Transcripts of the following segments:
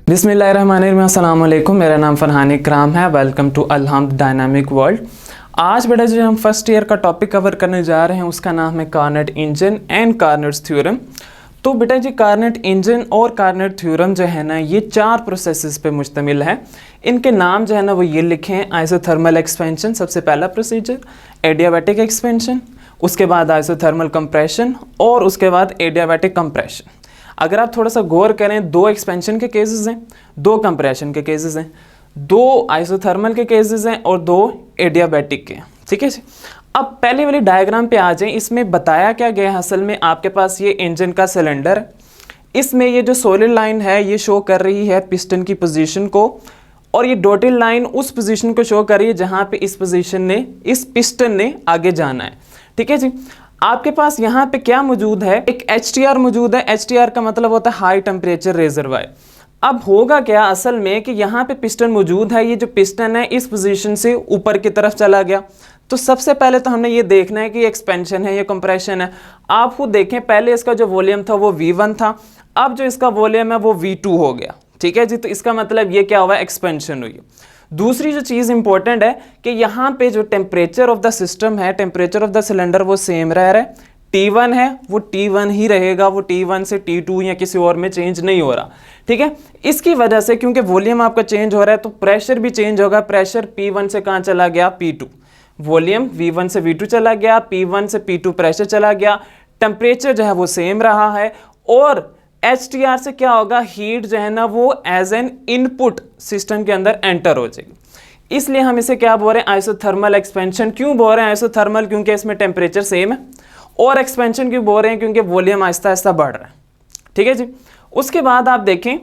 बिस्मिल्लाहिर्रहमानिर्रहीम, अस्सलाम वालेकुम। मेरा नाम फरहान इकराम है। Welcome to Alhamd dynamic world. आज बेटा जो हम फर्स्ट ईयर का टॉपिक कवर करने जा रहे हैं उसका नाम है Carnot engine and Carnot's theorem. तो बेटा जी कार्नेट इंजन और कार्नेट थ्योरम जो है ना ये चार प्रोसेसेस पे मुश्तमिल है। इनके नाम जो है ना वो ये लिखे हैं। आइसोथर्मल एक्सपेंशन सबसे पहला प्रोसीजर, एडियाबैटिक एक्सपेंशन, उसके बाद आइसोथर्मल कंप्रेशन और उसके बाद एडियाबैटिक कंप्रेशन। अगर आप थोड़ा सा गौर करें, दो एक्सपेंशन के केसेस हैं, दो कंप्रेशन के केसेस हैं, दो आइसोथर्मल के केसेस हैं और दो एडियाबैटिक के। ठीक है जी। अब पहले वाली डायग्राम पे आ जाएं। इसमें बताया क्या गया है, असल में आपके पास ये इंजन का सिलेंडर है। इसमें ये जो सोलिड लाइन है ये शो कर रही है पिस्टन की पोजीशन को, और ये डॉटेड लाइन उस पोजीशन को शो कर रही है जहां पे इस पिस्टन ने आगे जाना है। ठीक है जी। आपके पास यहाँ पे क्या मौजूद है, एक HTR मौजूद है। HTR का मतलब होता है हाई टेम्परेचर रेजरवायर। अब होगा क्या असल में कि यहाँ पे पिस्टन मौजूद है। ये जो पिस्टन है इस पोजीशन से ऊपर की तरफ चला गया। तो सबसे पहले तो हमने ये देखना है कि एक्सपेंशन है या कंप्रेशन है। आप खुद देखें, पहले इसका जो वॉल्यूम था वो V1 था, अब जो इसका वॉल्यूम है वो V2 हो गया। ठीक है जी। तो इसका मतलब ये क्या हुआ, एक्सपेंशन हुई। दूसरी जो चीज़ इंपॉर्टेंट है कि यहाँ पे जो टेम्परेचर ऑफ द सिस्टम है, टेम्परेचर ऑफ द सिलेंडर वो सेम रह रहा है। T1 है वो T1 ही रहेगा, वो T1 से T2 या किसी और में चेंज नहीं हो रहा। ठीक है। इसकी वजह से क्योंकि वॉल्यूम आपका चेंज हो रहा है तो प्रेशर भी चेंज होगा। प्रेशर P1 से कहाँ चला गया, P2। वॉल्यूम V1 से V2 चला गया, P1 से P2 प्रेशर चला गया। टेम्परेचर जो है वो सेम रहा है। और HTR से क्या होगा, हीट जो है ना वो एज एन इनपुट सिस्टम के अंदर एंटर हो जाएगी। इसलिए हम इसे क्या बोल रहे हैं, आइसोथर्मल एक्सपेंशन। क्यों बोल रहे हैं आइसोथर्मल, क्योंकि इसमें टेम्परेचर सेम है। और एक्सपेंशन क्यों बोल रहे हैं, क्योंकि वॉल्यूम आहिस्ता आहिस्ता बढ़ रहा है। ठीक है जी। उसके बाद आप देखें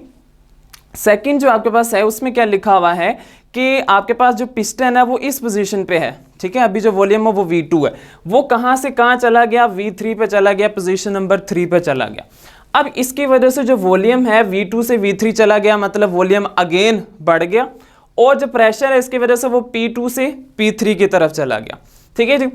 सेकंड जो आपके पास है उसमें क्या लिखा हुआ है कि आपके पास जो पिस्टन है वो इस पोजीशन पे है। ठीक है। अभी जो वॉल्यूम है वो V2 है, वो कहां से कहां चला गया, V3 पे चला गया, पोजीशन नंबर 3 पे चला गया। अब इसकी वजह से जो वॉल्यूम है V2 से V3 चला गया, मतलब वॉल्यूम अगेन बढ़ गया। और जो प्रेशर है इसकी वजह से वो P2 से P3 की तरफ चला गया। ठीक है जी।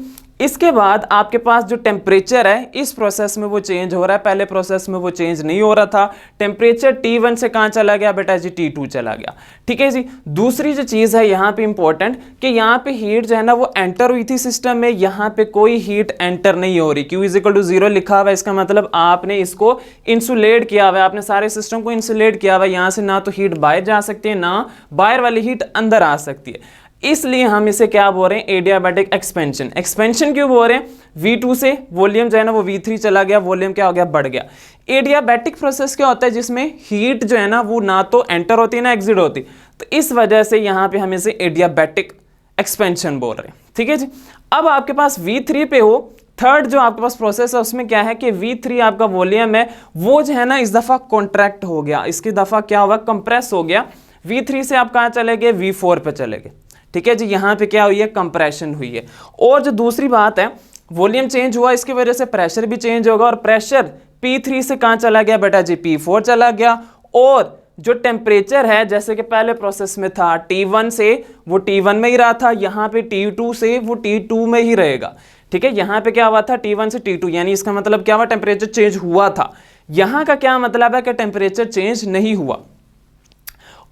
इसके बाद आपके पास जो टेम्परेचर है इस प्रोसेस में वो चेंज हो रहा है, पहले प्रोसेस में वो चेंज नहीं हो रहा था। टेम्परेचर T1 से कहाँ चला गया बेटा जी, T2 चला गया। ठीक है जी। दूसरी जो चीज़ है यहाँ पे इंपॉर्टेंट कि यहाँ पे हीट जो है ना वो एंटर हुई थी सिस्टम में, यहाँ पे कोई हीट एंटर नहीं हो रही। Q = 0 लिखा हुआ है, इसका मतलब आपने इसको इंसुलेट किया हुआ है, आपने सारे सिस्टम को इंसुलेट किया हुआ है। यहाँ से ना तो हीट बाहर जा सकती है, ना बाहर वाली हीट अंदर आ सकती है। इसलिए हम इसे क्या बोल रहे हैं, एडियाबैटिक एक्सपेंशन। एक्सपेंशन क्यों बोल रहे हैं, V2 से वॉल्यूम जो है ना वो V3 चला गया, वॉल्यूम क्या हो गया, बढ़ गया। एडियाबैटिक प्रोसेस क्या होता है, जिसमें हीट जो है ना वो ना तो एंटर होती है ना एग्जिट होती। तो इस वजह से यहाँ पे हम इसे एडियाबैटिक एक्सपेंशन बोल रहे हैं। ठीक है जी। अब आपके पास V3 पे हो, थर्ड जो आपके पास प्रोसेस है उसमें क्या है कि V3 आपका वॉल्यूम है वो जो है ना इस दफा कॉन्ट्रैक्ट हो गया, इसकी दफा क्या हुआ, कंप्रेस हो गया। V3 से आप कहाँ चले गए, V4 पे चले गए। ठीक है जी। यहाँ पे क्या हुई है, कंप्रेशन हुई है। और जो दूसरी बात है, वॉल्यूम चेंज हुआ, इसकी वजह से प्रेशर भी चेंज होगा। और प्रेशर P3 से कहाँ चला गया बेटा जी, P4 चला गया। और जो टेम्परेचर है जैसे कि पहले प्रोसेस में था T1 से वो T1 में ही रहा था, यहाँ पे T2 से वो T2 में ही रहेगा। ठीक है। यहाँ पे क्या हुआ था, T1 से T2, यानी इसका मतलब क्या हुआ, टेम्परेचर चेंज हुआ था। यहाँ का क्या मतलब है कि टेम्परेचर चेंज नहीं हुआ।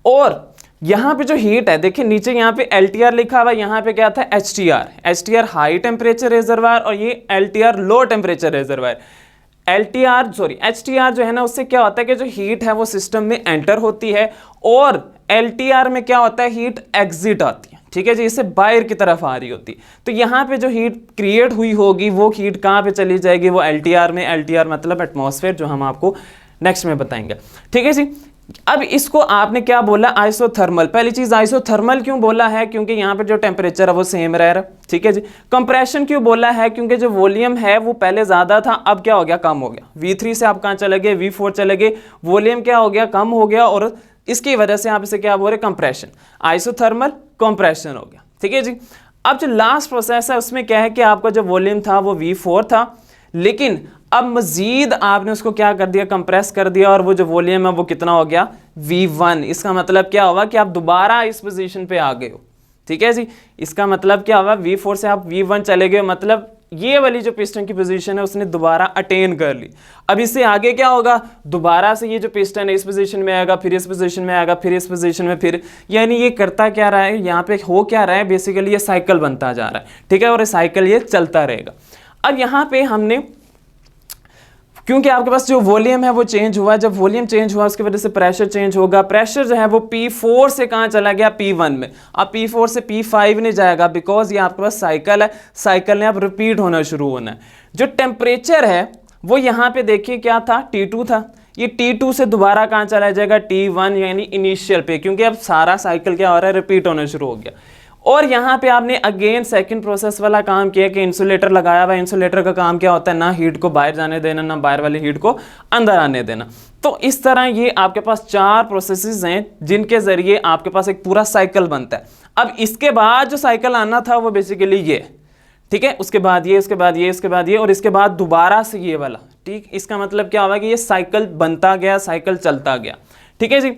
और यहाँ पे जो हीट है देखिए नीचे यहाँ पे LTR लिखा हुआ है, यहाँ पे क्या था, HTR हाई टेम्परेचर रिजर्वायर और ये LTR low temperature reservoir. HTR जो है ना उससे क्या होता है कि जो हीट है वो सिस्टम में एंटर होती है, और LTR में क्या होता है, हीट एग्जिट आती है। ठीक है जी। इससे बाहर की तरफ आ रही होती। तो यहाँ पे जो हीट क्रिएट हुई होगी वो हीट कहाँ पे चली जाएगी, वो LTR में। LTR मतलब एटमॉस्फेयर, जो हम आपको नेक्स्ट में बताएंगे। ठीक है जी। अब इसको आपने क्या बोला, आइसोथर्मल। पहली चीज आइसोथर्मल क्यों बोला है, क्योंकि यहाँ पे जो टेम्परेचर है वो सेम रह रहा है। ठीक है जी। कंप्रेशन क्यों बोला है, क्योंकि जो वॉल्यूम है वो पहले ज्यादा था, अब क्या हो गया, कम हो गया। V3 से आप कहाँ चले गए, V4 चले गए, वॉल्यूम क्या हो गया, कम हो गया। और इसकी वजह से आप इसे क्या बोल रहे, कंप्रेशन। आइसोथर्मल कंप्रेशन हो गया। ठीक है जी। अब जो लास्ट प्रोसेस है उसमें क्या है कि आपका जो वॉल्यूम था वो V4 था, लेकिन अब मजीद आपने उसको क्या कर दिया, कंप्रेस कर दिया, और वो जो वॉल्यूम है वो कितना हो गया, V1। इसका मतलब क्या हुआ कि आप दोबारा इस पोजीशन पे आ गए हो। ठीक है जी। इसका मतलब क्या हुआ, V4 से आप V1 चले गए, मतलब ये वाली जो पिस्टन की पोजीशन है उसने दोबारा अटेन कर ली। अब इससे आगे क्या होगा, दोबारा से ये जो पिस्टन है इस पोजीशन में आएगा, फिर इस पोजीशन में आएगा, फिर इस पोजीशन में, फिर यानी ये करता क्या रहा है, यहाँ पे हो क्या रहा है, बेसिकली ये साइकिल बनता जा रहा है, ठीक है, और ये साइकिल ये चलता रहेगा। अब यहाँ पे हमने, क्योंकि आपके पास जो वॉल्यूम है वो चेंज हुआ, जब वॉल्यूम चेंज हुआ उसकी वजह से प्रेशर चेंज होगा। प्रेशर जो है वो P4 से कहाँ चला गया, P1 में। अब P4 से P5 नहीं जाएगा, बिकॉज ये आपके पास साइकिल है, साइकिल ने अब रिपीट होना शुरू होना है। जो टेम्परेचर है वो यहाँ पे देखिए क्या था, T2 था, ये T2 से दोबारा कहाँ चला जाएगा, T1 यानी इनिशियल पे, क्योंकि अब सारा साइकिल क्या हो रहा है, रिपीट होना शुरू हो गया। और यहाँ पे आपने अगेन सेकंड प्रोसेस वाला काम किया कि इंसुलेटर लगाया हुआ है। इंसुलेटर का काम क्या होता है, ना हीट को बाहर जाने देना, ना बाहर वाली हीट को अंदर आने देना। तो इस तरह ये आपके पास 4 प्रोसेसेस हैं जिनके जरिए आपके पास एक पूरा साइकिल बनता है। अब इसके बाद जो साइकिल आना था वो बेसिकली ये, ठीक है, उसके बाद ये, उसके बाद ये, उसके बाद ये, और इसके बाद दोबारा से ये वाला, ठीक। इसका मतलब क्या होगा कि ये साइकिल बनता गया, साइकिल चलता गया, ठीक है जी।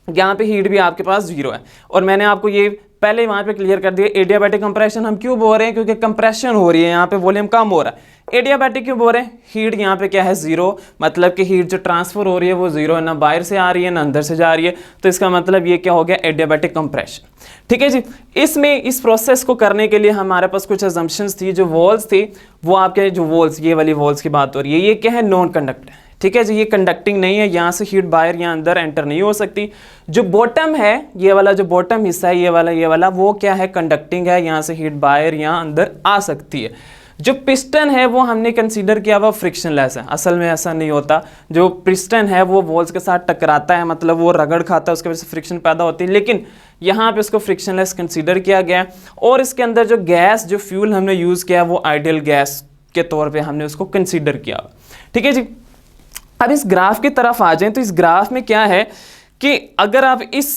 यहाँ पे हीट भी आपके पास 0 है, और मैंने आपको ये पहले वहां पे क्लियर कर दिया। एडियाबैटिक कंप्रेशन हम क्यों बोल रहे हैं, क्योंकि कंप्रेशन हो रही है, यहाँ पे वॉल्यूम कम हो रहा है। एडियाबैटिक क्यों बोल रहे हैं, हीट यहाँ पे क्या है 0, मतलब कि हीट जो ट्रांसफर हो रही है वो 0 है, ना बाहर से आ रही है ना अंदर से जा रही है, तो इसका मतलब ये क्या हो गया, एडियाबैटिक कंप्रेशन, ठीक है जी। इसमें इस प्रोसेस को करने के लिए हमारे पास कुछ अजम्पशंस थी, जो वॉल्स थी वो आपके, जो वॉल्स, ये वाली वॉल्स की बात हो रही है, ये क्या है, नॉन कंडक्टिंग, ठीक है जी, ये कंडक्टिंग नहीं है, यहाँ से हीट बाहर या अंदर एंटर नहीं हो सकती। जो बॉटम है, ये वाला जो बॉटम हिस्सा है, ये वाला वो क्या है, कंडक्टिंग है, यहाँ से हीट बाहर या अंदर आ सकती है। जो पिस्टन है वो हमने कंसीडर किया हुआ फ्रिक्शनलेस है, असल में ऐसा नहीं होता। जो पिस्टन है वो वॉल्स के साथ टकराता है, मतलब वो रगड़ खाता है, उसके वजह से फ्रिक्शन पैदा होती है, लेकिन यहाँ पे उसको फ्रिक्शनलेस कंसीडर किया गया। और इसके अंदर जो गैस, जो फ्यूल हमने यूज़ किया वो आइडियल गैस के तौर पर हमने उसको कंसिडर किया, ठीक है जी। अब इस ग्राफ की तरफ आ जाएं तो इस ग्राफ में क्या है कि अगर आप इस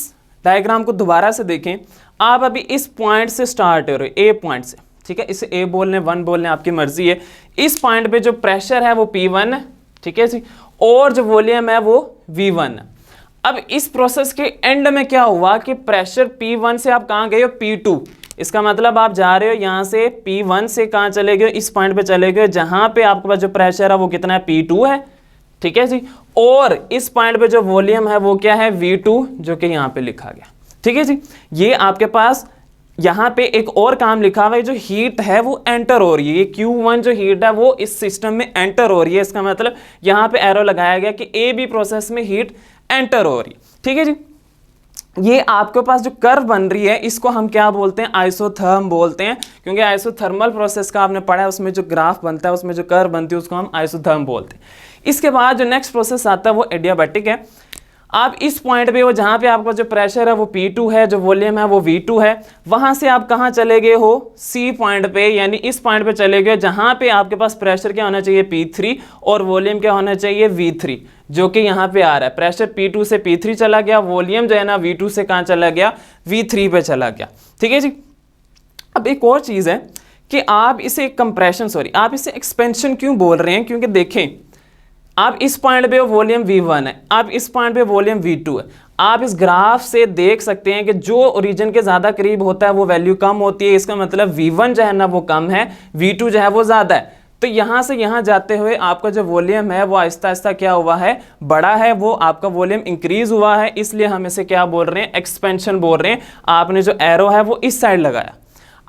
डायग्राम को दोबारा से देखें, आप अभी इस पॉइंट से स्टार्ट हो रहे हो, ए पॉइंट से, ठीक है, इसे ए बोलने 1 बोलने आपकी मर्जी है। इस पॉइंट पे जो प्रेशर है वो P1 है, ठीक है जी, और जो वॉल्यूम है वो V1 है। अब इस प्रोसेस के एंड में क्या हुआ कि प्रेशर P1 से आप कहाँ गए हो, P2। इसका मतलब आप जा रहे हो यहाँ से P1 से कहाँ चले गए, इस पॉइंट पे चले गए जहाँ पे आपके पास जो प्रेशर है वो कितना है, P2 है, ठीक है जी। और इस पॉइंट पे जो वॉल्यूम है वो क्या है, V2, जो कि यहाँ पे लिखा गया, ठीक है जी। ये आपके पास यहाँ पे एक और काम लिखा हुआ है, जो हीट है वो एंटर हो रही है, ये Q1 जो हीट है वो इस सिस्टम में एंटर हो रही है। इसका मतलब यहाँ पे एरो लगाया गया कि ए बी प्रोसेस में हीट एंटर हो रही है, ठीक है जी। ये आपके पास जो कर्व बन रही है इसको हम क्या बोलते हैं, आइसोथर्म बोलते हैं, क्योंकि आइसोथर्मल प्रोसेस का आपने पढ़ा है, उसमें जो ग्राफ बनता है, उसमें जो कर्व बनती है उसको हम आइसोथर्म बोलते हैं। इसके बाद जो नेक्स्ट प्रोसेस आता है वो एडियाबैटिक है। आप इस पॉइंट पे हो जहाँ पे आपका जो प्रेशर है वो P2 है, जो वॉल्यूम है वो V2 है, वहाँ से आप कहाँ चले गए हो, C पॉइंट पे, यानी इस पॉइंट पे चले गए जहाँ पे आपके पास प्रेशर क्या होना चाहिए, P3, और वॉल्यूम क्या होना चाहिए, V3, जो कि यहाँ पे आ रहा है। प्रेशर P2 से P3 चला गया, वॉल्यूम जो है ना V2 से कहाँ चला गया, V3 पे चला गया, ठीक है जी। अब एक और चीज़ है कि आप इसे कंप्रेशन, सॉरी, आप इसे एक्सपेंशन क्यों बोल रहे हैं, क्योंकि देखें आप इस पॉइंट पे वॉल्यूम V1 है, आप इस पॉइंट पे वॉल्यूम V2 है। आप इस ग्राफ से देख सकते हैं कि जो ओरिजिन के ज़्यादा करीब होता है वो वैल्यू कम होती है, इसका मतलब V1 जो है ना वो कम है, V2 जो है वो ज़्यादा है। तो यहाँ से यहाँ जाते हुए आपका जो वॉल्यूम है वो आहिस्ता आहिस्ता क्या हुआ है, बड़ा है, वो आपका वॉल्यूम इंक्रीज हुआ है, इसलिए हम इसे क्या बोल रहे हैं, एक्सपेंशन बोल रहे हैं। आपने जो एरो है वो इस साइड लगाया,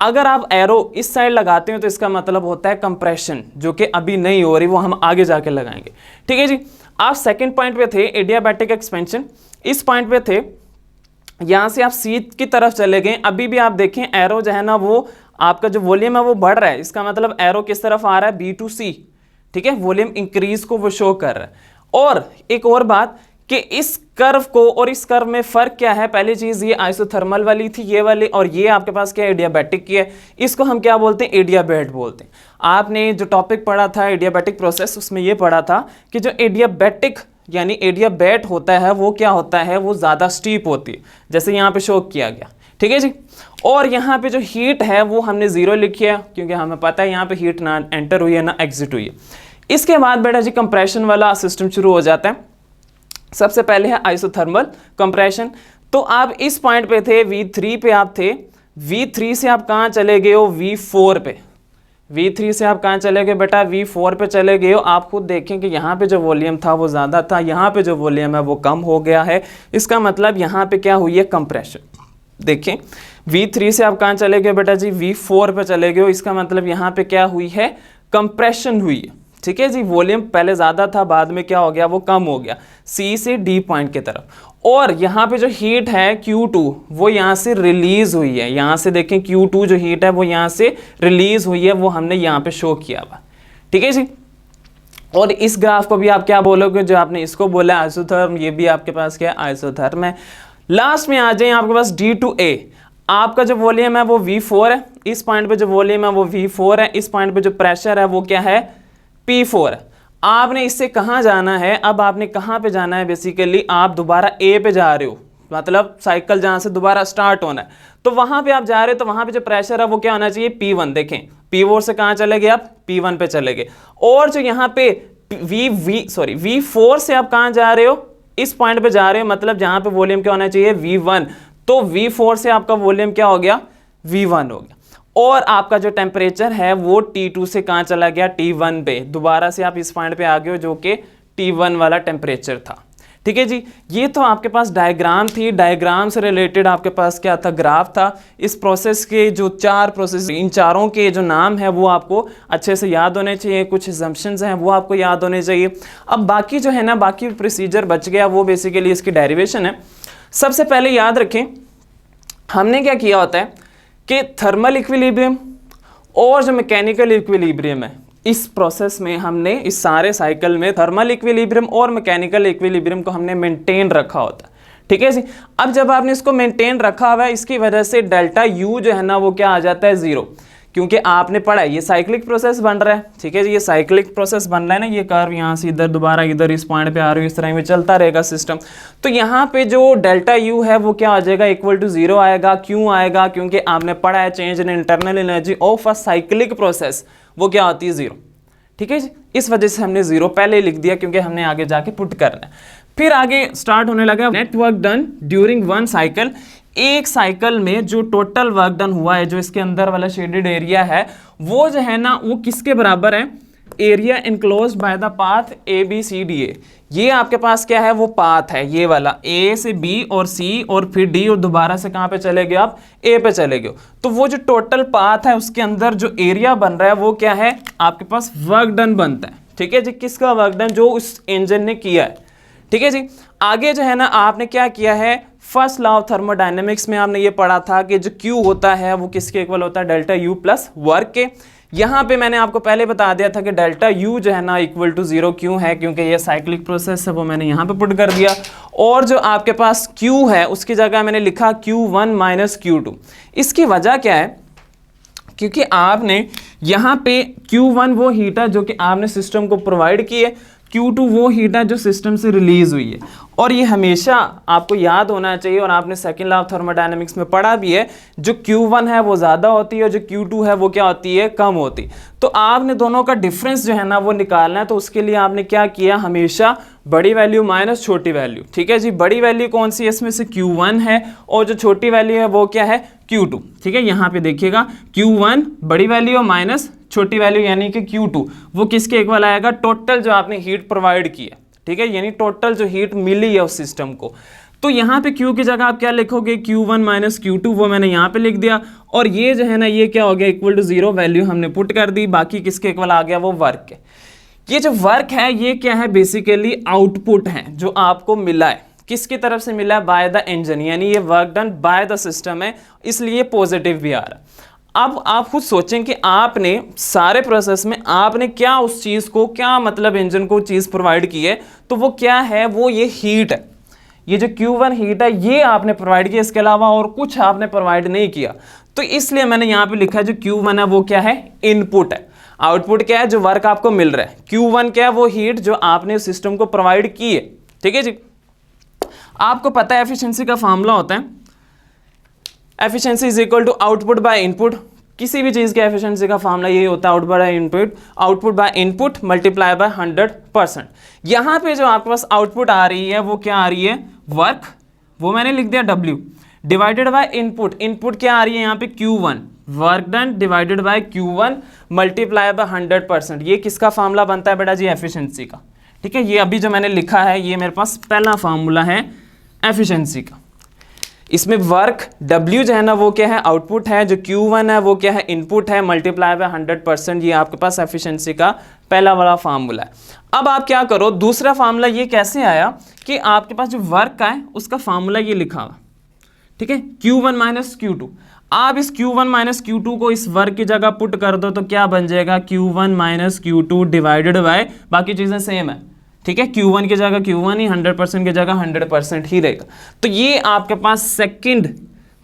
अगर आप एरो इस साइड लगाते हो तो इसका मतलब होता है कंप्रेशन, जो कि अभी नहीं हो रही, वो हम आगे जाके लगाएंगे, ठीक है जी। आप सेकंड पॉइंट पे थे, एडियाबैटिक एक्सपेंशन, इस पॉइंट पे थे, यहाँ से आप सी की तरफ चले गए। अभी भी आप देखें एरो जो है ना वो आपका जो वॉल्यूम है वो बढ़ रहा है, इसका मतलब एरो किस तरफ आ रहा है, B2C, ठीक है, वॉल्यूम इंक्रीज को वो शो कर रहा है। और एक और बात कि इस कर्व को और इस कर्व में फर्क क्या है, पहली चीज ये आइसोथर्मल वाली थी ये वाली, और ये आपके पास क्या एडियाबैटिक की है, इसको हम क्या बोलते हैं, एडियाबैट बोलते हैं। आपने जो टॉपिक पढ़ा था एडियाबैटिक प्रोसेस, उसमें ये पढ़ा था कि जो एडियाबैटिक यानी एडियाबैट होता है वो क्या होता है, वो ज्यादा स्टीप होती है, जैसे यहाँ पे शो किया गया, ठीक है जी। और यहाँ पे जो हीट है वो हमने 0 लिखी है, क्योंकि हमें पता है यहाँ पे हीट ना एंटर हुई है ना एग्जिट हुई है। इसके बाद बेटा जी कंप्रेशन वाला सिस्टम शुरू हो जाता है। सबसे पहले है आइसोथर्मल कंप्रेशन। तो आप इस पॉइंट पे थे, V3 पे आप थे, V3 से आप कहाँ चले गए हो, V4 पे। V3 से आप कहाँ चले गए बेटा, V4 पे चले गए हो। आप खुद देखें कि यहाँ पे जो वॉल्यूम था वो ज़्यादा था, यहाँ पे जो वॉल्यूम है वो कम हो गया है। इसका मतलब यहाँ पे क्या हुई है, कंप्रेशन। देखें V3 से आप कहाँ चले गए बेटा जी, V4 पे चले गए हो। इसका मतलब यहाँ पे क्या हुई है, कंप्रेशन हुई है। ठीक है जी, वॉल्यूम पहले ज़्यादा था, बाद में क्या हो गया, वो कम हो गया C से D पॉइंट की तरफ। और यहाँ पे जो हीट है Q2 वो यहाँ से रिलीज हुई है। यहाँ से देखें Q2 जो हीट है वो यहाँ से रिलीज हुई है, वो हमने यहाँ पे शो किया हुआ। ठीक है जी। और इस ग्राफ को भी आप क्या बोलोगे, जो आपने इसको बोला आइसोथर्म, ये भी आपके पास क्या आइसोथर्म है। लास्ट में आ जाए आपके पास D2A। आपका जो वॉल्यूम है वो V4 है, इस पॉइंट पे जो वॉल्यूम है वो V4 है, इस पॉइंट पे जो प्रेशर है वो क्या है, P4 है। आपने इससे कहाँ जाना है, अब आपने कहाँ पे जाना है, बेसिकली आप दोबारा A पे जा रहे हो, मतलब साइकिल जहाँ से दोबारा स्टार्ट होना है, तो वहाँ पे आप जा रहे हो, तो वहाँ पे जो प्रेशर है वो क्या होना चाहिए, P1। देखें P4 से कहाँ चले गए आप, P1 पे चले गए। और जो यहाँ पे V4 से आप कहाँ जा रहे हो, इस पॉइंट पे जा रहे हो, मतलब जहाँ पे वॉल्यूम क्या होना चाहिए, V1। तो V4 से आपका वॉल्यूम क्या हो गया, V1 हो गया। और आपका जो टेम्परेचर है वो T2 से कहाँ चला गया, T1 पे। दोबारा से आप इस पॉइंट पे आ गए हो जो कि T1 वाला टेम्परेचर था। ठीक है जी, ये तो आपके पास डायग्राम थी। डायग्राम से रिलेटेड आपके पास क्या था, ग्राफ था। इस प्रोसेस के जो 4 प्रोसेस, इन चारों के जो नाम है वो आपको अच्छे से याद होने चाहिए, कुछ असम्पशंस हैं वो आपको याद होने चाहिए। अब बाकी जो है ना, बाकी प्रोसीजर बच गया, वो बेसिकली इसकी डेरिवेशन है। सबसे पहले याद रखें हमने क्या किया होता है कि थर्मल इक्विलिब्रियम और जो मैकेनिकल इक्विलिब्रियम है, इस प्रोसेस में हमने, इस सारे साइकिल में थर्मल इक्विलिब्रियम और मैकेनिकल इक्विलिब्रियम को हमने मेंटेन रखा होता है। ठीक है जी। अब जब आपने इसको मेंटेन रखा हुआ है, इसकी वजह से डेल्टा U जो है ना वो क्या आ जाता है, 0, क्योंकि आपने पढ़ा है ये साइक्लिक प्रोसेस बन रहा है। ठीक है जी, ये साइक्लिक प्रोसेस बन रहा है ना, ये कर्व यहाँ से इधर, दोबारा इधर इस पॉइंट पे आ रही है, इस तरह में चलता रहेगा सिस्टम। तो यहाँ पे जो डेल्टा U है वो क्या आ जाएगा, इक्वल टू 0 आएगा। क्यों आएगा, क्योंकि आपने पढ़ा है change in internal energy of a cyclic process वो क्या होती है, 0। ठीक है जी, इस वजह से हमने 0 पहले लिख दिया, क्योंकि हमने आगे जाके पुट करना है। फिर आगे स्टार्ट होने लगा net work done during 1 cycle. एक साइकिल में जो टोटल वर्क डन हुआ है, जो इसके अंदर वाला शेडेड एरिया है, वो जो है ना वो किसके बराबर है, area enclosed by the path ABCDA। ये आपके पास क्या है, वो पाथ है, ये वाला A से B और C और फिर D, और दोबारा से कहाँ पे चले गए आप, A पे चले गए। तो वो जो टोटल पाथ है उसके अंदर जो एरिया बन रहा है वो क्या है, आपके पास वर्क डन बनता है। ठीक है जी, किसका वर्क डन, जो उस इंजन ने किया है। ठीक है जी। आगे जो है ना आपने क्या किया है, फर्स्ट लॉ ऑफ थर्मोडायनेमिक्स में आपने ये पढ़ा था कि जो Q होता है वो किसके इक्वल होता है, डेल्टा U प्लस वर्क के। यहाँ पे मैंने आपको पहले बता दिया था कि डेल्टा U जो है ना इक्वल टू 0 क्यों है, क्योंकि ये साइक्लिक प्रोसेस है, वो मैंने यहाँ पे पुट कर दिया। और जो आपके पास Q है उसकी जगह मैंने लिखा Q1 माइनस Q2। इसकी वजह क्या है, क्योंकि आपने यहाँ पे Q1 वो हीट है जो कि आपने सिस्टम को प्रोवाइड की है, Q2 वो हीट है जो सिस्टम से रिलीज हुई है। और ये हमेशा आपको याद होना चाहिए, और आपने सेकंड लॉ ऑफ थर्मोडायनेमिक्स में पढ़ा भी है, जो Q1 है वो ज़्यादा होती है और जो Q2 है वो क्या होती है, कम होती। तो आपने दोनों का डिफरेंस जो है ना वो निकालना है। तो उसके लिए आपने क्या किया, हमेशा बड़ी वैल्यू माइनस छोटी वैल्यू। ठीक है जी, बड़ी वैल्यू कौन सी है, इसमें से Q1 है, और जो छोटी वैल्यू है वो क्या है, Q2। ठीक है, यहाँ पे देखिएगा Q1 बड़ी वैल्यू और माइनस छोटी वैल्यू यानी कि Q2, वो किसके इक्वल आएगा, टोटल जो आपने हीट प्रोवाइड की है। ठीक है, यानी टोटल जो हीट मिली है उस सिस्टम को। तो यहाँ पे Q की जगह आप क्या लिखोगे, Q1 माइनस Q2, वो मैंने यहाँ पे लिख दिया। और ये जो है ना ये क्या हो गया, इक्वल टू 0 वैल्यू हमने पुट कर दी। बाकी किसके इक्वल आ गया, वो वर्क है। ये जो वर्क है ये क्या है, बेसिकली आउटपुट है जो आपको मिला है। किसकी तरफ से मिला है, बाय द इंजन, यानी ये work done by the system है, इसलिए पॉजिटिव भी आ रहा है। अब आप खुद सोचें कि आपने सारे प्रोसेस में आपने क्या उस चीज़ को, क्या मतलब इंजन को चीज़ प्रोवाइड की है, तो वो क्या है, वो ये हीट है। ये जो Q1 हीट है ये आपने प्रोवाइड किया, इसके अलावा और कुछ आपने प्रोवाइड नहीं किया। तो इसलिए मैंने यहाँ पे लिखा है जो Q1 है वो क्या है, इनपुट है। आउटपुट क्या है, जो वर्क आपको मिल रहा है। Q1 क्या है, वो हीट जो आपने सिस्टम को प्रोवाइड की है। ठीक है जी, आपको पता है एफिशिएंसी का फॉर्मूला होता है, efficiency is equal to output by input. किसी भी चीज़ के एफिशिएंसी का फॉर्मूला यही होता है, output by input multiply by 100%। यहाँ पे जो आपके पास आउटपुट आ रही है वो क्या आ रही है, वर्क, वो मैंने लिख दिया W। Divided by input, input क्या आ रही है यहाँ पे Q1, work done divided by Q1 multiply by 100%। ये किसका फार्मूला बनता है बेटा जी? एफिशिएंसी का। ठीक है, ये अभी जो मैंने लिखा है ये मेरे पास पहला फार्मूला है एफिशिएंसी का। इसमें वर्क W जो है ना वो क्या है? आउटपुट है। जो Q1 है वो क्या है? इनपुट है, मल्टीप्लाई बाय 100%। ये आपके पास एफिशिएंसी का पहला वाला फार्मूला है। अब आप क्या करो, दूसरा फार्मूला ये कैसे आया कि आपके पास जो वर्क का है उसका फार्मूला ये लिखा हुआ, ठीक है, Q1 माइनस Q2। आप इस Q1 माइनस Q2 को इस वर्क की जगह पुट कर दो तो क्या बन जाएगा? Q1 minus Q2 divided by, बाकी चीज़ें सेम है, ठीक है, Q1 की जगह Q1 ही, 100% की जगह 100% ही रहेगा। तो ये आपके पास सेकंड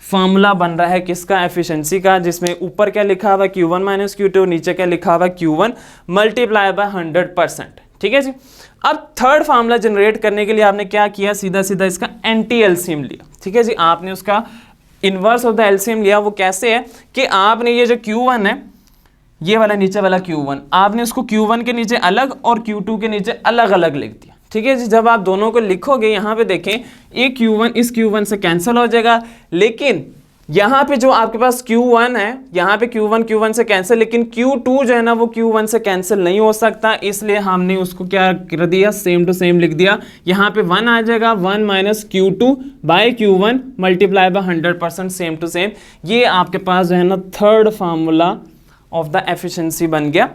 फार्मूला बन रहा है किसका? एफिशिएंसी का, जिसमें ऊपर क्या लिखा हुआ? Q1 माइनस Q2, नीचे क्या लिखा हुआ? Q1 multiply by 100%। ठीक है जी। अब थर्ड फार्मूला जनरेट करने के लिए आपने क्या किया? सीधा सीधा इसका एंटी एलसीएम लिया। ठीक है जी, आपने उसका इनवर्स ऑफ द एलसीएम लिया। वो कैसे है कि आपने ये जो Q1 है, ये वाला नीचे वाला Q1, आपने उसको Q1 के नीचे अलग और Q2 के नीचे अलग अलग लिख दिया। ठीक है जी, जब आप दोनों को लिखोगे यहाँ पे देखें, ये Q1 इस Q1 से कैंसिल हो जाएगा, लेकिन यहाँ पे जो आपके पास Q1 है, यहाँ पे Q1 से कैंसिल, लेकिन Q2 जो है ना वो Q1 से कैंसिल नहीं हो सकता, इसलिए हमने उसको क्या कर दिया? सेम टू सेम लिख दिया। यहाँ पे 1 आ जाएगा, 1 minus Q2 by Q1 multiply by 100%, same to same. ये आपके पास जो है ना third formula of the efficiency बन गया।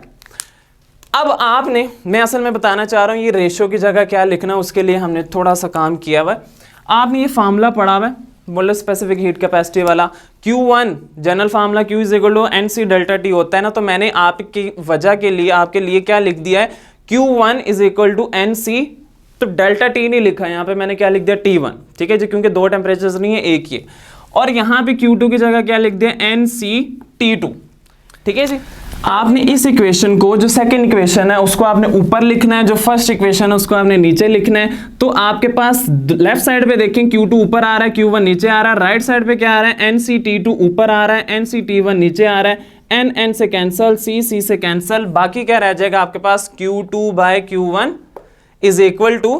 अब आपने, मैं असल में बताना चाह रहा हूँ ये रेशियो की जगह क्या लिखना, उसके लिए हमने थोड़ा सा काम किया हुआ है। आपने ये फार्मूला पढ़ा हुआ है मोलर स्पेसिफिक हीट कैपेसिटी वाला, Q1 general formula Q is equal to NC delta T होता है ना, तो मैंने आपकी वजह के लिए आपके लिए क्या लिख दिया है? Q1 is equal to NC, तो डेल्टा T नहीं लिखा है यहाँ पे, मैंने क्या लिख दिया? T1। ठीक है जी, क्योंकि दो टेम्परेचर नहीं है, एक ही है। और यहाँ पे Q2 की जगह क्या लिख दिया? NC T2। ठीक है जी, आपने इस इक्वेशन को, जो सेकंड इक्वेशन है उसको आपने ऊपर लिखना है, जो फर्स्ट इक्वेशन है उसको आपने नीचे लिखना है। तो आपके पास लेफ्ट साइड पे देखें Q2 ऊपर आ रहा है, Q1 नीचे आ रहा है। राइट साइड पे क्या आ रहा है? NC_T2 ऊपर आ रहा है, NC_T1 नीचे आ रहा है। N से कैंसल, C से कैंसल, बाकी क्या रह जाएगा आपके पास? Q2 by Q1 is equal to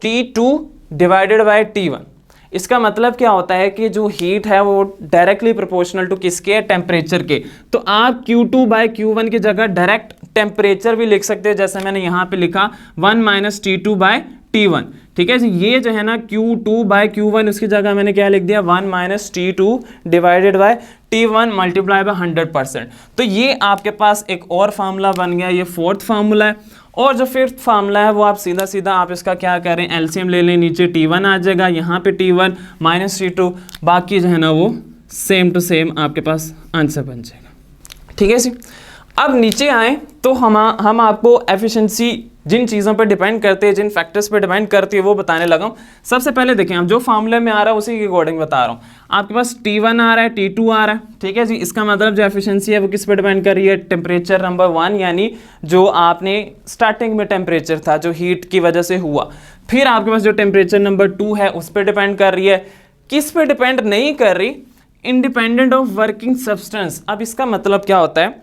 T2 divided by T1। इसका मतलब क्या होता है कि जो हीट है वो डायरेक्टली प्रोपोर्शनल टू किसके? टेम्परेचर के। तो आप Q2 बाय Q1 की जगह डायरेक्ट टेम्परेचर भी लिख सकते हो, जैसे मैंने यहाँ पे लिखा 1 माइनस T2 बाय T1। ठीक है जी, ये जो है ना Q2 बाय Q1, उसकी जगह मैंने क्या लिख दिया? 1 minus T2 divided by T1 multiply by 100%। तो ये आपके पास एक और फार्मूला बन गया, ये फोर्थ फार्मूला है। और जो फिफ्थ फार्मूला है वो आप सीधा सीधा आप इसका क्या करें? एलसीएम ले लें, नीचे T1 आ जाएगा, यहाँ पे T1 माइनस T2, बाकी जो है ना वो सेम टू सेम आपके पास आंसर बन जाएगा। ठीक है जी। अब नीचे आए तो हम आपको एफिशिएंसी जिन चीज़ों पर डिपेंड करते हैं, जिन फैक्टर्स पर डिपेंड करती है वो बताने लगा हूँ। सबसे पहले देखें, हम जो फार्मूले में आ रहा है उसी के अकॉर्डिंग बता रहा हूँ। आपके पास T1 आ रहा है, T2 आ रहा है। ठीक है जी, इसका मतलब जो एफिशिएंसी है वो किस पे डिपेंड कर रही है? टेम्परेचर नंबर 1, यानी जो आपने स्टार्टिंग में टेम्परेचर था जो हीट की वजह से हुआ। फिर आपके पास जो टेम्परेचर नंबर 2 है उस पर डिपेंड कर रही है। किस पे डिपेंड नहीं कर रही? Independent of working substance. अब इसका मतलब क्या होता है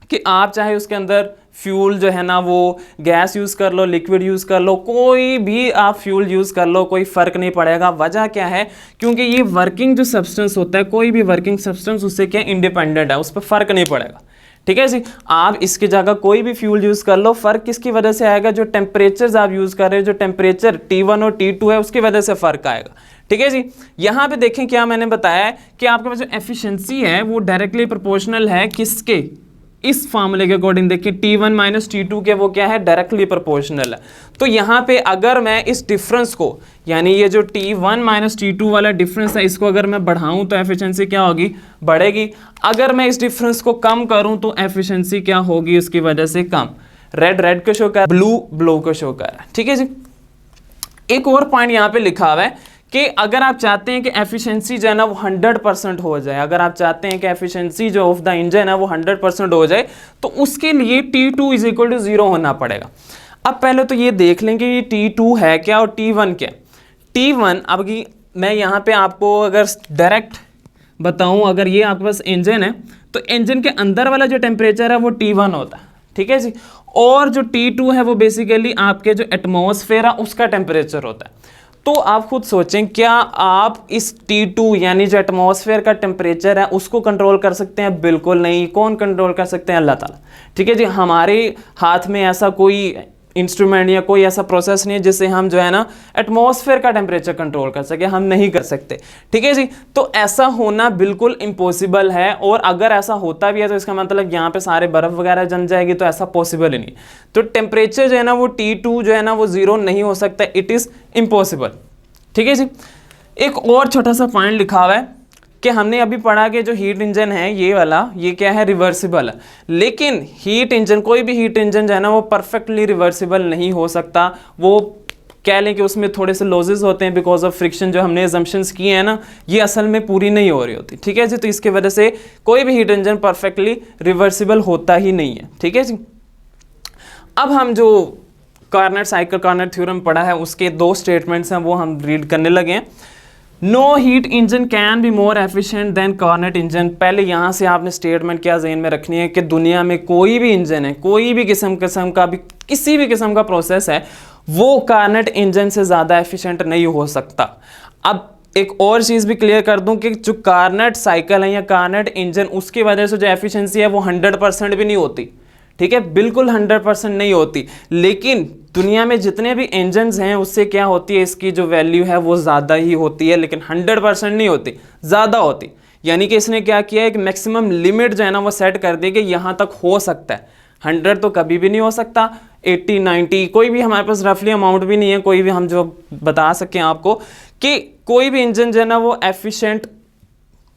कि आप चाहे उसके अंदर फ्यूल जो है ना वो गैस यूज़ कर लो, लिक्विड यूज़ कर लो, कोई भी आप फ्यूल यूज़ कर लो, कोई फ़र्क नहीं पड़ेगा। वजह क्या है? क्योंकि ये वर्किंग जो सब्सटेंस होता है, कोई भी वर्किंग सब्सटेंस उससे क्या इंडिपेंडेंट है, उस पर फ़र्क नहीं पड़ेगा। ठीक है जी, आप इसकी जगह कोई भी फ्यूल यूज़ कर लो, फ़र्क किसकी वजह से आएगा? जो टेम्परेचर आप यूज़ कर रहे हो, जो टेम्परेचर T1 और T2 है उसकी वजह से फ़र्क आएगा। ठीक है जी, यहाँ पे देखें क्या मैंने बताया है कि आपके पास जो एफिशिएंसी है वो डायरेक्टली प्रोपोर्शनल है किसके? इस फार्मूले के अकॉर्डिंग देखिए T1 माइनस T2 के वो क्या है? डायरेक्टली प्रोपोर्शनल है। तो यहाँ पे अगर मैं इस डिफरेंस को, यानी ये जो T1 माइनस T2 वाला डिफरेंस है, इसको अगर मैं बढ़ाऊं तो एफिशिएंसी क्या होगी? बढ़ेगी। अगर मैं इस डिफरेंस को कम करूं तो एफिशिएंसी क्या होगी? उसकी वजह से कम। रेड को शो कर, ब्लू को शो कर रहा है। ठीक है जी। एक और पॉइंट यहाँ पे लिखा हुआ है कि अगर आप चाहते हैं कि एफिशिएंसी जो है ना वो 100% हो जाए, अगर आप चाहते हैं कि एफिशिएंसी जो ऑफ द इंजन है वो 100% हो जाए, तो उसके लिए T2 इज इक्वल टू 0 होना पड़ेगा। अब पहले तो ये देख लें कि ये T2 है क्या और T1 क्या। T1, अब मैं यहाँ पे आपको अगर डायरेक्ट बताऊँ, अगर ये आपके पास इंजन है तो इंजन के अंदर वाला जो टेम्परेचर है वो T1 होता है। ठीक है जी। और जो T2 है वो बेसिकली आपके जो एटमॉस्फेयर है उसका टेम्परेचर होता है। तो आप खुद सोचें, क्या आप इस T2 यानी जो एटमॉस्फेयर का टेम्परेचर है उसको कंट्रोल कर सकते हैं? बिल्कुल नहीं। कौन कंट्रोल कर सकते हैं? अल्लाह ताला। ठीक है जी, हमारे हाथ में ऐसा कोई इंस्ट्रूमेंट या कोई ऐसा प्रोसेस नहीं है जिससे हम जो है ना एटमॉस्फेयर का टेम्परेचर कंट्रोल कर सके, हम नहीं कर सकते। ठीक है जी, तो ऐसा होना बिल्कुल इम्पॉसिबल है, और अगर ऐसा होता भी है तो इसका मतलब यहाँ पे सारे बर्फ वगैरह जम जाएगी, तो ऐसा पॉसिबल ही नहीं। तो टेम्परेचर जो है ना वो T2 जो है ना वो 0 नहीं हो सकता, इट इज़ इम्पॉसिबल। ठीक है जी, एक और छोटा सा पॉइंट लिखा हुआ है कि हमने अभी पढ़ा कि जो हीट इंजन है ये वाला, ये क्या है? रिवर्सिबल है। लेकिन हीट इंजन, कोई भी हीट इंजन जो है ना वो परफेक्टली रिवर्सिबल नहीं हो सकता। वो कह लें कि उसमें थोड़े से लॉसेस होते हैं बिकॉज ऑफ फ्रिक्शन। जो हमने एजम्पशंस किए हैं ना ये असल में पूरी नहीं हो रही होती। ठीक है जी, तो इसकी वजह से कोई भी हीट इंजन परफेक्टली रिवर्सिबल होता ही नहीं है। ठीक है जी, अब हम जो कार्नट साइकिल, कार्नट थ्योरम पढ़ा है उसके 2 स्टेटमेंट्स हैं वो हम रीड करने लगे हैं। No heat engine can be more efficient than Carnot engine. पहले यहाँ से आपने स्टेटमेंट क्या ज़हन में रखनी है कि दुनिया में कोई भी इंजन है, कोई भी किस्म का भी किसी भी किस्म का प्रोसेस है, वो कार्नट इंजन से ज़्यादा एफिशिएंट नहीं हो सकता। अब एक और चीज़ भी क्लियर कर दूं कि जो कार्नट साइकिल है या कार्नट इंजन, उसकी वजह से जो एफिशिएंसी है वो 100% भी नहीं होती। ठीक है, बिल्कुल 100% नहीं होती। लेकिन दुनिया में जितने भी इंजन्स हैं उससे क्या होती है, इसकी जो वैल्यू है वो ज़्यादा ही होती है, लेकिन 100% नहीं होती, ज़्यादा होती। यानी कि इसने क्या किया है कि मैक्सिमम लिमिट जो है ना वो सेट कर दी कि यहाँ तक हो सकता है। 100 तो कभी भी नहीं हो सकता, 80, 90 कोई भी हमारे पास रफली अमाउंट भी नहीं है, कोई भी हम जो बता सकें आपको कि कोई भी इंजन जो है ना वो एफिशिएंट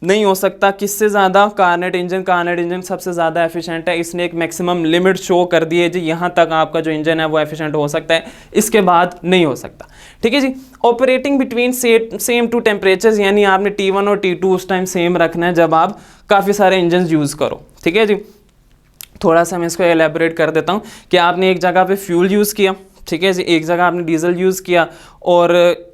नहीं हो सकता। किससे ज़्यादा? Carnot engine. कार्नट इंजन सबसे ज़्यादा एफिशिएंट है। इसने एक मैक्सिमम लिमिट शो कर दी है जी, यहाँ तक आपका जो इंजन है वो एफिशिएंट हो सकता है, इसके बाद नहीं हो सकता। ठीक है जी, operating between same two temperatures, यानी आपने T1 और T2 उस टाइम सेम रखना है जब आप काफ़ी सारे इंजन यूज़ करो। ठीक है जी, थोड़ा सा मैं इसको एलेबोरेट कर देता हूँ कि आपने एक जगह पे फ्यूल यूज़ किया, ठीक है जी, एक जगह आपने डीजल यूज़ किया, और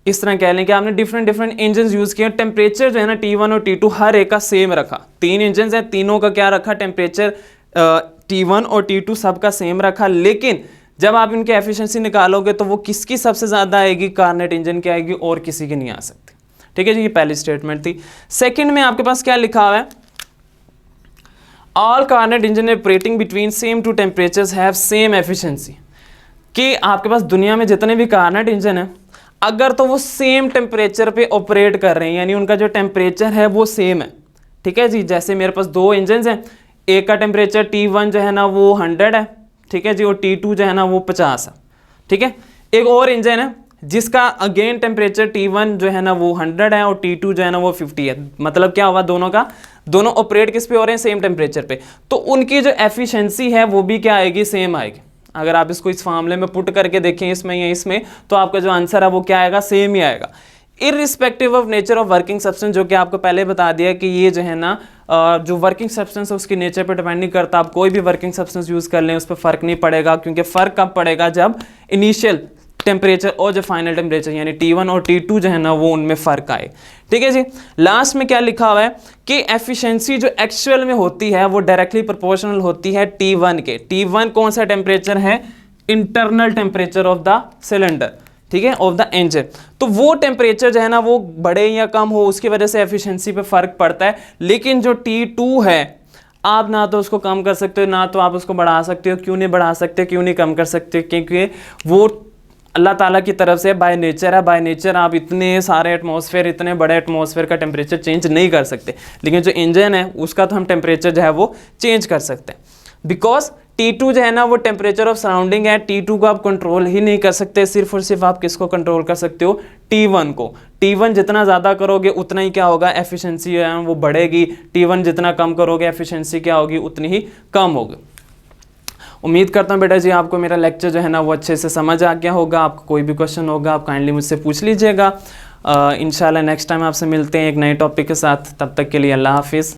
इस तरह कह लें कि आपने डिफरेंट इंजन यूज़ किए। टेम्परेचर जो है ना T1 और T2 हर एक का सेम रखा। 3 इंजन हैं, तीनों का क्या रखा? टेम्परेचर T1 और T2 सबका सेम रखा। लेकिन जब आप इनकी एफिशिएंसी निकालोगे तो वो किसकी सबसे ज़्यादा आएगी? कार्नट इंजन की आएगी, और किसी की नहीं आ सकती। ठीक है जी, ये पहली स्टेटमेंट थी। सेकेंड में आपके पास क्या लिखा हुआ है? All Carnot engine operating between same two temperatures have same efficiency. कि आपके पास दुनिया में जितने भी कार्नट इंजन है, अगर तो वो सेम टेम्परेचर पे ऑपरेट कर रहे हैं, यानी उनका जो टेम्परेचर है वो सेम है। ठीक है जी, जैसे मेरे पास 2 इंजन हैं, एक का टेम्परेचर T1 जो है ना वो 100 है, ठीक है जी, और T2 जो है ना वो 50 है। ठीक है, एक और इंजन है जिसका अगेन टेम्परेचर T1 जो है ना वो 100 है और T2 जो है ना वो 50 है। मतलब क्या हुआ? दोनों ऑपरेट किस पे हो रहे हैं? सेम टेम्परेचर पे। तो उनकी जो एफिशिएंसी है वो भी क्या आएगी? सेम आएगी। अगर आप इसको इस फार्मूले में पुट करके देखें इसमें या इसमें, तो आपका जो आंसर है वो क्या आएगा? सेम ही आएगा, irrespective of nature of working substance. जो कि आपको पहले बता दिया कि ये जो है ना जो वर्किंग सब्सटेंस है उसकी नेचर पे डिपेंड नहीं करता। आप कोई भी वर्किंग सब्सटेंस यूज़ कर लें उस पर फ़र्क नहीं पड़ेगा, क्योंकि फ़र्क कब पड़ेगा? जब इनिशियल टेम्परेचर और जो फाइनल टेम्परेचर यानी T1 और T2 जो है ना वो उनमें फ़र्क आए। ठीक है जी, लास्ट में क्या लिखा हुआ है कि एफिशिएंसी जो एक्चुअल में होती है वो डायरेक्टली प्रोपोर्शनल होती है T1 के। T1 कौन सा टेम्परेचर है? Internal temperature of the cylinder, ठीक है, ऑफ द इंजन। तो वो टेम्परेचर जो है ना वो बढ़े या कम हो उसकी वजह से एफिशिएंसी पे फ़र्क पड़ता है। लेकिन जो T2 है, आप ना तो उसको कम कर सकते हो ना तो आप उसको बढ़ा सकते हो। क्यों नहीं बढ़ा सकते, क्यों नहीं कम कर सकते? क्योंकि वो अल्लाह ताला की तरफ से बाय नेचर है। बाय नेचर आप इतने सारे एटमॉस्फेयर, इतने बड़े एटमॉस्फेयर का टेम्परेचर चेंज नहीं कर सकते। लेकिन जो इंजन है उसका तो हम टेम्परेचर जो है वो चेंज कर सकते हैं। बिकॉज T2 जो है ना वो टेम्परेचर ऑफ सराउंडिंग है। T2 को आप कंट्रोल ही नहीं कर सकते, सिर्फ और सिर्फ आप किसको कंट्रोल कर सकते हो? T1 को। T1 जितना ज़्यादा करोगे उतना ही क्या होगा? एफिशिएंसी है वो बढ़ेगी। T1 जितना कम करोगे एफिशिएंसी क्या होगी? उतनी ही कम होगी। उम्मीद करता हूँ बेटा जी आपको मेरा लेक्चर जो है ना वो अच्छे से समझ आ गया होगा। आपको कोई भी क्वेश्चन होगा आप काइंडली मुझसे पूछ लीजिएगा। इंशाल्लाह नेक्स्ट टाइम आपसे मिलते हैं एक नए टॉपिक के साथ। तब तक के लिए अल्लाह हाफिज़।